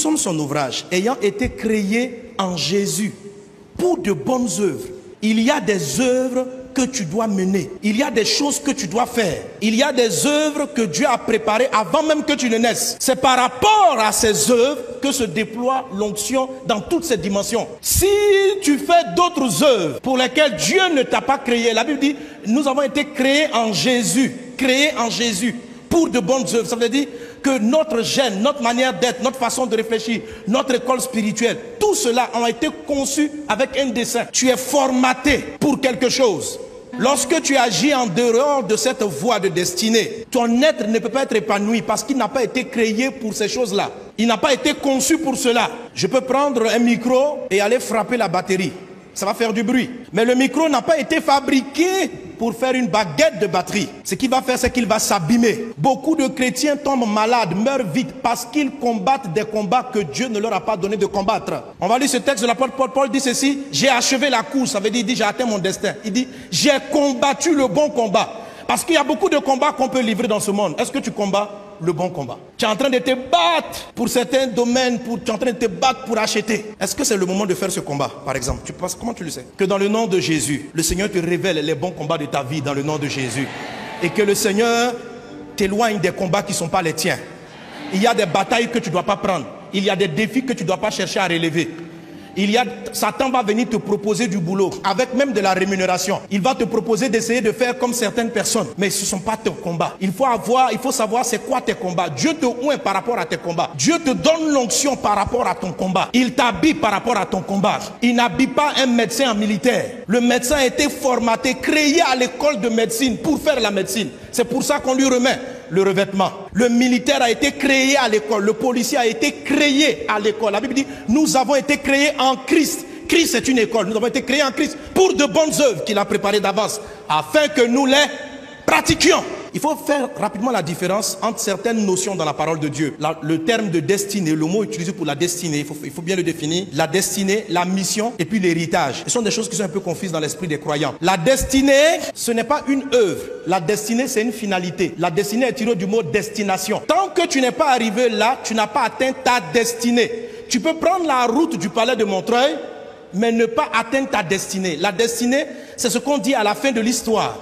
Nous sommes son ouvrage, ayant été créés en Jésus pour de bonnes œuvres. Il y a des œuvres que tu dois mener. Il y a des choses que tu dois faire. Il y a des œuvres que Dieu a préparées avant même que tu ne naisses. C'est par rapport à ces œuvres que se déploie l'onction dans toutes ses dimensions. Si tu fais d'autres œuvres pour lesquelles Dieu ne t'a pas créé, la Bible dit, nous avons été créés en Jésus. Créés en Jésus pour de bonnes œuvres. Ça veut dire que notre gène, notre manière d'être, notre façon de réfléchir, notre école spirituelle, tout cela a été conçu avec un dessein. Tu es formaté pour quelque chose. Lorsque tu agis en dehors de cette voie de destinée, ton être ne peut pas être épanoui parce qu'il n'a pas été créé pour ces choses-là. Il n'a pas été conçu pour cela. Je peux prendre un micro et aller frapper la batterie. Ça va faire du bruit. Mais le micro n'a pas été fabriqué pour faire une baguette de batterie. Ce qu'il va faire, c'est qu'il va s'abîmer. Beaucoup de chrétiens tombent malades, meurent vite parce qu'ils combattent des combats que Dieu ne leur a pas donné de combattre. On va lire ce texte de l'apôtre Paul. Paul dit ceci: j'ai achevé la course. Ça veut dire, j'ai atteint mon destin. Il dit, j'ai combattu le bon combat. Parce qu'il y a beaucoup de combats qu'on peut livrer dans ce monde. Est-ce que tu combats le bon combat? Tu es en train de te battre pour certains domaines, tu es en train de te battre pour acheter. Est-ce que c'est le moment de faire ce combat, par exemple? Comment tu le sais? Que dans le nom de Jésus, le Seigneur te révèle les bons combats de ta vie dans le nom de Jésus. Et que le Seigneur t'éloigne des combats qui ne sont pas les tiens. Il y a des batailles que tu ne dois pas prendre. Il y a des défis que tu ne dois pas chercher à relever. Satan va venir te proposer du boulot, avec même de la rémunération. Il va te proposer d'essayer de faire comme certaines personnes. Mais ce ne sont pas tes combats. Il faut savoir c'est quoi tes combats. Dieu te oint par rapport à tes combats. Dieu te donne l'onction par rapport à ton combat. Il t'habille par rapport à ton combat. Il n'habille pas un médecin en militaire. Le médecin a été formaté, créé à l'école de médecine pour faire la médecine. C'est pour ça qu'on lui remet le revêtement. Le militaire a été créé à l'école. Le policier a été créé à l'école. La Bible dit, nous avons été créés en Christ. Christ est une école. Nous avons été créés en Christ pour de bonnes œuvres qu'il a préparées d'avance, afin que nous les pratiquions. Il faut faire rapidement la différence entre certaines notions dans la parole de Dieu. Le terme de destinée, le mot utilisé pour la destinée, il faut bien le définir. La destinée, la mission et puis l'héritage. Ce sont des choses qui sont un peu confuses dans l'esprit des croyants. La destinée, ce n'est pas une œuvre. La destinée, c'est une finalité. La destinée est tirée du mot destination. Tant que tu n'es pas arrivé là, tu n'as pas atteint ta destinée. Tu peux prendre la route du palais de Montreuil, mais ne pas atteindre ta destinée. La destinée, c'est ce qu'on dit à la fin de l'histoire.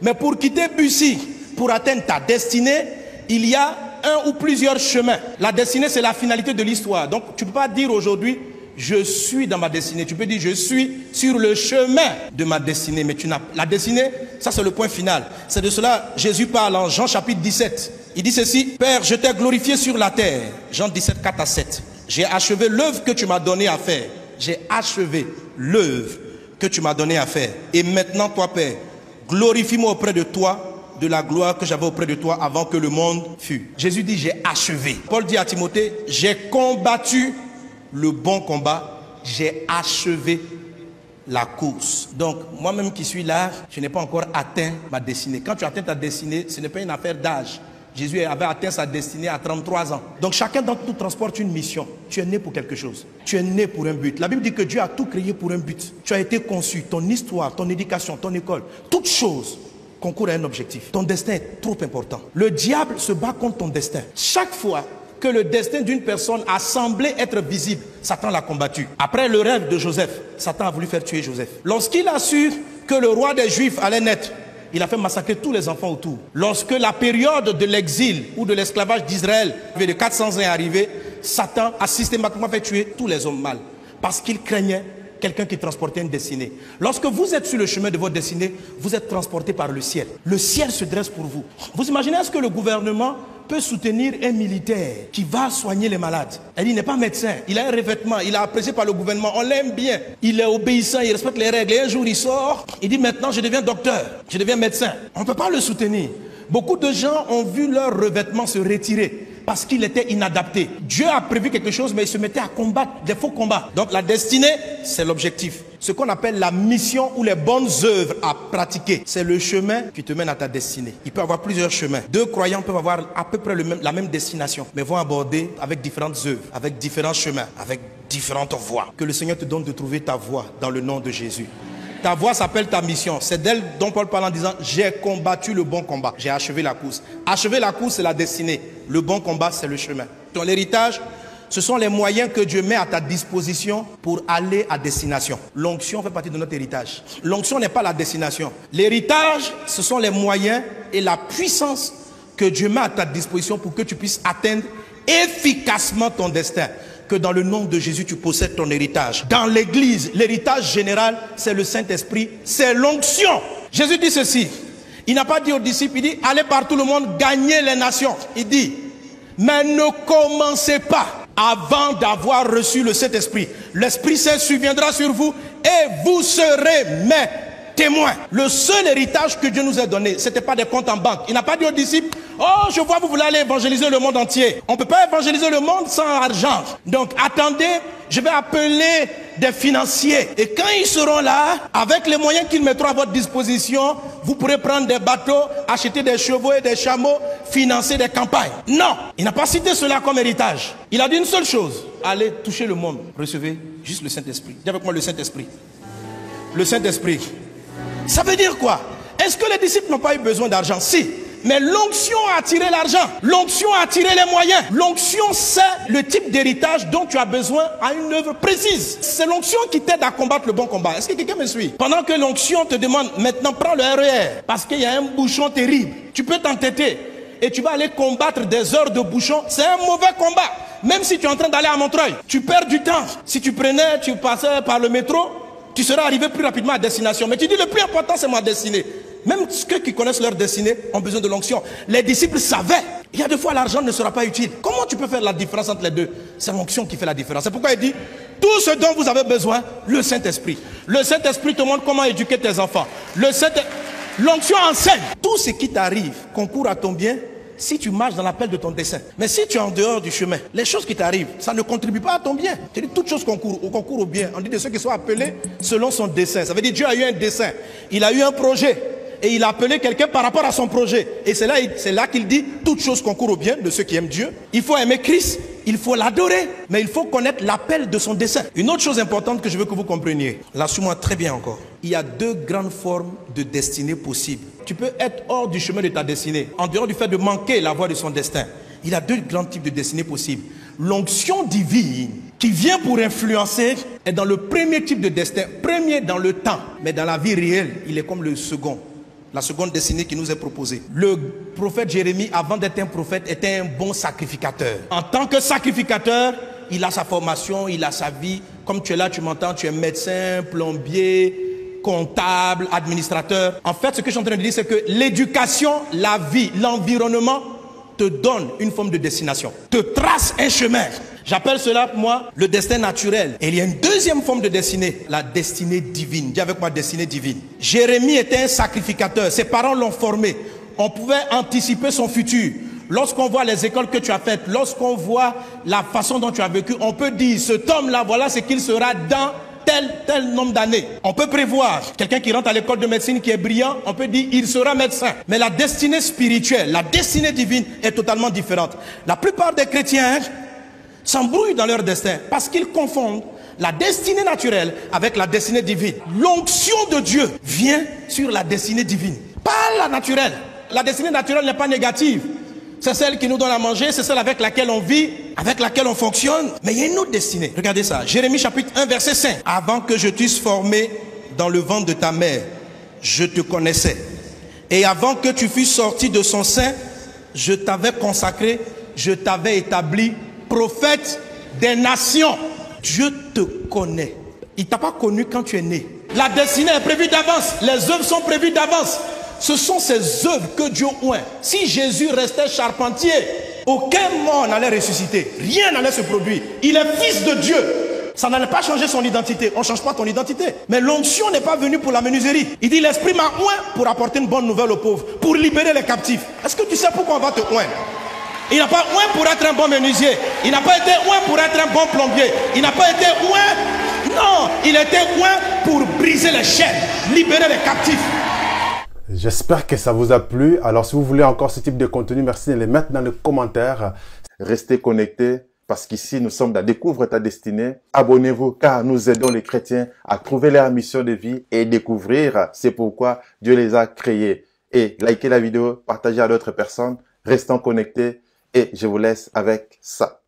Mais pour quitter Bussy, pour atteindre ta destinée, il y a un ou plusieurs chemins. La destinée, c'est la finalité de l'histoire. Donc, tu ne peux pas dire aujourd'hui, je suis dans ma destinée. Tu peux dire, je suis sur le chemin de ma destinée. Mais la destinée, ça c'est le point final. C'est de cela Jésus parle en Jean chapitre 17. Il dit ceci: Père, je t'ai glorifié sur la terre. Jean 17, 4 à 7. J'ai achevé l'œuvre que tu m'as donné à faire. J'ai achevé l'œuvre que tu m'as donné à faire. Et maintenant, toi, Père, glorifie-moi auprès de toi de la gloire que j'avais auprès de toi avant que le monde fût. Jésus dit, j'ai achevé. Paul dit à Timothée, j'ai combattu le bon combat, j'ai achevé la course. Donc, moi-même qui suis là, je n'ai pas encore atteint ma destinée. Quand tu atteins ta destinée, ce n'est pas une affaire d'âge. Jésus avait atteint sa destinée à 33 ans. Donc, chacun d'entre nous transporte une mission. Tu es né pour quelque chose. Tu es né pour un but. La Bible dit que Dieu a tout créé pour un but. Tu as été conçu, ton histoire, ton éducation, ton école, toutes choses concourent à un objectif. Ton destin est trop important. Le diable se bat contre ton destin. Chaque fois que le destin d'une personne a semblé être visible, Satan l'a combattu. Après le rêve de Joseph, Satan a voulu faire tuer Joseph. Lorsqu'il a su que le roi des Juifs allait naître, il a fait massacrer tous les enfants autour. Lorsque la période de l'exil ou de l'esclavage d'Israël de 400 ans est arrivée, Satan a systématiquement fait tuer tous les hommes mâles parce qu'il craignait quelqu'un qui transportait une destinée. Lorsque vous êtes sur le chemin de votre destinée, vous êtes transporté par le ciel. Le ciel se dresse pour vous. Vous imaginez, est-ce que le gouvernement peut soutenir un militaire qui va soigner les malades? Il n'est pas médecin, il a un revêtement, il est apprécié par le gouvernement, on l'aime bien, il est obéissant, il respecte les règles. Et un jour il sort, il dit maintenant je deviens docteur, je deviens médecin. On ne peut pas le soutenir. Beaucoup de gens ont vu leur revêtement se retirer parce qu'il était inadapté. Dieu a prévu quelque chose, mais il se mettait à combattre des faux combats. Donc la destinée, c'est l'objectif. Ce qu'on appelle la mission ou les bonnes œuvres à pratiquer, c'est le chemin qui te mène à ta destinée. Il peut y avoir plusieurs chemins. Deux croyants peuvent avoir à peu près la même destination, mais vont aborder avec différentes œuvres, avec différents chemins, avec différentes voies. Que le Seigneur te donne de trouver ta voie dans le nom de Jésus. Ta voie s'appelle ta mission. C'est d'elle dont Paul parle en disant, j'ai combattu le bon combat. J'ai achevé la course. Achever la course, c'est la destinée. Le bon combat, c'est le chemin. Ton héritage, Ce sont les moyens que Dieu met à ta disposition pour aller à destination. L'onction fait partie de notre héritage. L'onction n'est pas la destination. L'héritage, ce sont les moyens et la puissance que Dieu met à ta disposition pour que tu puisses atteindre efficacement ton destin. Que dans le nom de Jésus, tu possèdes ton héritage. Dans l'église, l'héritage général, c'est le Saint-Esprit, c'est l'onction. Jésus dit ceci. Il n'a pas dit aux disciples, il dit, allez par tout le monde, gagnez les nations. Il dit, mais ne commencez pas avant d'avoir reçu le Saint-Esprit. L'Esprit Saint surviendra sur vous et vous serez mes témoins. Le seul héritage que Dieu nous a donné, ce n'était pas des comptes en banque. Il n'a pas dit aux disciples, oh, je vois, vous voulez aller évangéliser le monde entier. On ne peut pas évangéliser le monde sans argent. Donc, attendez, je vais appeler des financiers. Et quand ils seront là, avec les moyens qu'ils mettront à votre disposition, vous pourrez prendre des bateaux, acheter des chevaux et des chameaux, financer des campagnes. Non, il n'a pas cité cela comme héritage. Il a dit une seule chose. Allez toucher le monde. Recevez juste le Saint-Esprit. Dis avec moi le Saint-Esprit. Le Saint-Esprit. Ça veut dire quoi? Est-ce que les disciples n'ont pas eu besoin d'argent? Si. Mais l'onction a attiré l'argent. L'onction a attiré les moyens. L'onction, c'est le type d'héritage dont tu as besoin à une œuvre précise. C'est l'onction qui t'aide à combattre le bon combat. Est-ce que quelqu'un me suit? Pendant que l'onction te demande, maintenant prends le RER, parce qu'il y a un bouchon terrible. Tu peux t'entêter et tu vas aller combattre des heures de bouchon. C'est un mauvais combat. Même si tu es en train d'aller à Montreuil, tu perds du temps. Si tu passais par le métro, tu seras arrivé plus rapidement à destination. Mais tu dis, le plus important, c'est ma destinée. Même ceux qui connaissent leur destinée ont besoin de l'onction. Les disciples savaient. Il y a des fois, l'argent ne sera pas utile. Comment tu peux faire la différence entre les deux? C'est l'onction qui fait la différence. C'est pourquoi il dit, tout ce dont vous avez besoin, le Saint-Esprit. Le Saint-Esprit te montre comment éduquer tes enfants. L'onction enseigne. Tout ce qui t'arrive concourt à ton bien si tu marches dans l'appel de ton dessein. Mais si tu es en dehors du chemin, les choses qui t'arrivent, ça ne contribue pas à ton bien. Tu dis, toutes choses concourent au bien. On dit de ceux qui sont appelés selon son dessein. Ça veut dire Dieu a eu un dessein. Il a eu un projet. Et il a appelé quelqu'un par rapport à son projet. Et c'est là qu'il dit, toutes choses concourent au bien de ceux qui aiment Dieu. Il faut aimer Christ, il faut l'adorer, mais il faut connaître l'appel de son dessein. Une autre chose importante que je veux que vous compreniez, là, suis-moi très bien encore. Il y a deux grandes formes de destinée possibles. Tu peux être hors du chemin de ta destinée, en dehors du fait de manquer la voie de son destin. Il y a deux grands types de destinées possibles. L'onction divine, qui vient pour influencer, est dans le premier type de destin, premier dans le temps, mais dans la vie réelle, il est comme le second. La seconde destinée qui nous est proposée. Le prophète Jérémie, avant d'être un prophète, était un bon sacrificateur. En tant que sacrificateur, il a sa formation, il a sa vie. Comme tu es là, tu m'entends, tu es médecin, plombier, comptable, administrateur. En fait, ce que je suis en train de dire, c'est que l'éducation, la vie, l'environnement te donne une forme de destination, te trace un chemin. J'appelle cela pour moi le destin naturel. Et il y a une deuxième forme de destinée, la destinée divine. Dis avec moi, destinée divine. Jérémie était un sacrificateur. Ses parents l'ont formé. On pouvait anticiper son futur. Lorsqu'on voit les écoles que tu as faites, lorsqu'on voit la façon dont tu as vécu, on peut dire, cet homme-là, voilà ce qu'il sera dans tel nombre d'années. On peut prévoir quelqu'un qui rentre à l'école de médecine qui est brillant, on peut dire il sera médecin. Mais la destinée spirituelle, la destinée divine est totalement différente. La plupart des chrétiens s'embrouillent dans leur destin parce qu'ils confondent la destinée naturelle avec la destinée divine. L'onction de Dieu vient sur la destinée divine, pas la naturelle. La destinée naturelle n'est pas négative. C'est celle qui nous donne à manger, c'est celle avec laquelle on vit, avec laquelle on fonctionne. Mais il y a une autre destinée. Regardez ça. Jérémie chapitre 1 verset 5. Avant que je t'eusse formé dans le ventre de ta mère, je te connaissais. Et avant que tu fusses sorti de son sein, je t'avais consacré, je t'avais établi prophète des nations. Dieu te connaît. Il ne t'a pas connu quand tu es né. La destinée est prévue d'avance. Les œuvres sont prévues d'avance. Ce sont ces œuvres que Dieu oint. Si Jésus restait charpentier, aucun mort n'allait ressusciter. Rien n'allait se produire. Il est fils de Dieu. Ça n'allait pas changer son identité. On ne change pas ton identité. Mais l'onction n'est pas venue pour la menuiserie. Il dit l'Esprit m'a oint pour apporter une bonne nouvelle aux pauvres, pour libérer les captifs. Est-ce que tu sais pourquoi on va te oindre? Il n'a pas oint pour être un bon menuisier. Il n'a pas été oint pour être un bon plombier. Il n'a pas été oint. Non, il était oint pour briser les chaînes, libérer les captifs. J'espère que ça vous a plu. Alors, si vous voulez encore ce type de contenu, merci de les mettre dans les commentaires. Restez connectés parce qu'ici, nous sommes dans Découvre ta destinée. Abonnez-vous car nous aidons les chrétiens à trouver leur mission de vie et découvrir. C'est pourquoi Dieu les a créés. Et likez la vidéo, partagez à d'autres personnes. Restons connectés et je vous laisse avec ça.